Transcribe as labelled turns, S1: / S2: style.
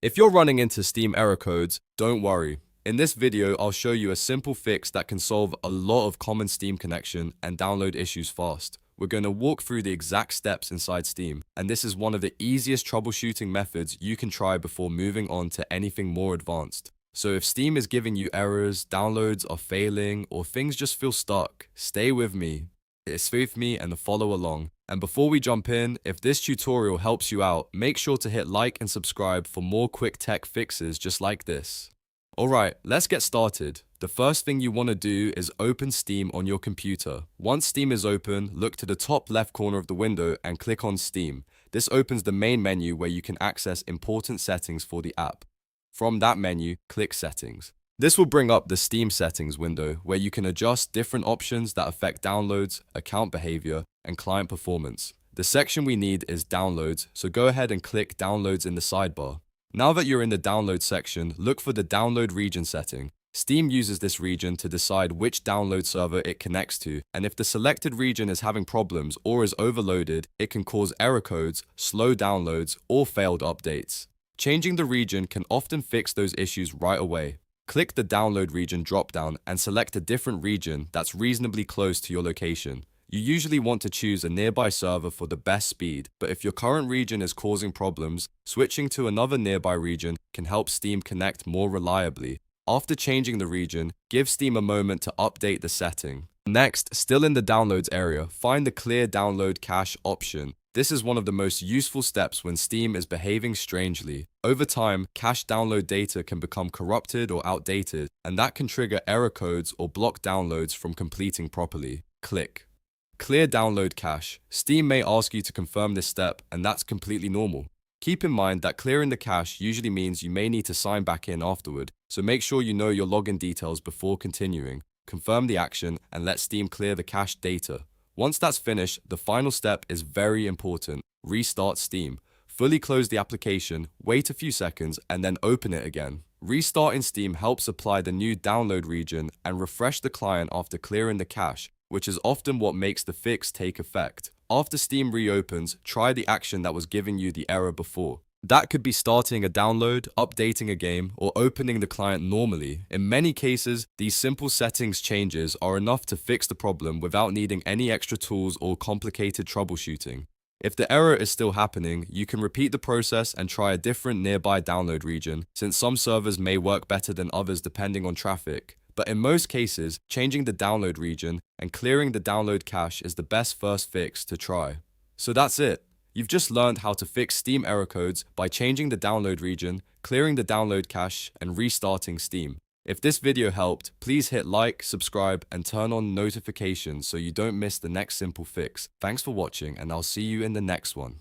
S1: If you're running into Steam error codes, don't worry. In this video, I'll show you a simple fix that can solve a lot of common Steam connection and download issues fast. We're going to walk through the exact steps inside Steam, and this is one of the easiest troubleshooting methods you can try before moving on to anything more advanced. So if Steam is giving you errors, downloads are failing, or things just feel stuck, stay with me. It's with me and follow along. And before we jump in, if this tutorial helps you out, make sure to hit like and subscribe for more quick tech fixes just like this. Alright, let's get started. The first thing you want to do is open Steam on your computer. Once Steam is open, look to the top left corner of the window and click on Steam. This opens the main menu where you can access important settings for the app. From that menu, click Settings. This will bring up the Steam settings window where you can adjust different options that affect downloads, account behavior, and client performance. The section we need is Downloads, so go ahead and click Downloads in the sidebar. Now that you're in the Download section, look for the Download Region setting. Steam uses this region to decide which download server it connects to, and if the selected region is having problems or is overloaded, it can cause error codes, slow downloads, or failed updates. Changing the region can often fix those issues right away. Click the Download Region dropdown and select a different region that's reasonably close to your location. You usually want to choose a nearby server for the best speed, but if your current region is causing problems, switching to another nearby region can help Steam connect more reliably. After changing the region, give Steam a moment to update the setting. Next, still in the Downloads area, find the Clear Download Cache option. This is one of the most useful steps when Steam is behaving strangely. Over time, cache download data can become corrupted or outdated, and that can trigger error codes or block downloads from completing properly. Click Clear Download Cache. Steam may ask you to confirm this step, and that's completely normal. Keep in mind that clearing the cache usually means you may need to sign back in afterward, so make sure you know your login details before continuing. Confirm the action and let Steam clear the cache data. Once that's finished, the final step is very important. Restart Steam. Fully close the application, wait a few seconds, and then open it again. Restarting Steam helps apply the new download region and refresh the client after clearing the cache, which is often what makes the fix take effect. After Steam reopens, try the action that was giving you the error before. That could be starting a download, updating a game, or opening the client normally. In many cases, these simple settings changes are enough to fix the problem without needing any extra tools or complicated troubleshooting. If the error is still happening, you can repeat the process and try a different nearby download region, since some servers may work better than others depending on traffic. But in most cases, changing the download region and clearing the download cache is the best first fix to try. So that's it. You've just learned how to fix Steam error codes by changing the download region, clearing the download cache, and restarting Steam. If this video helped, please hit like, subscribe, and turn on notifications so you don't miss the next simple fix. Thanks for watching, and I'll see you in the next one.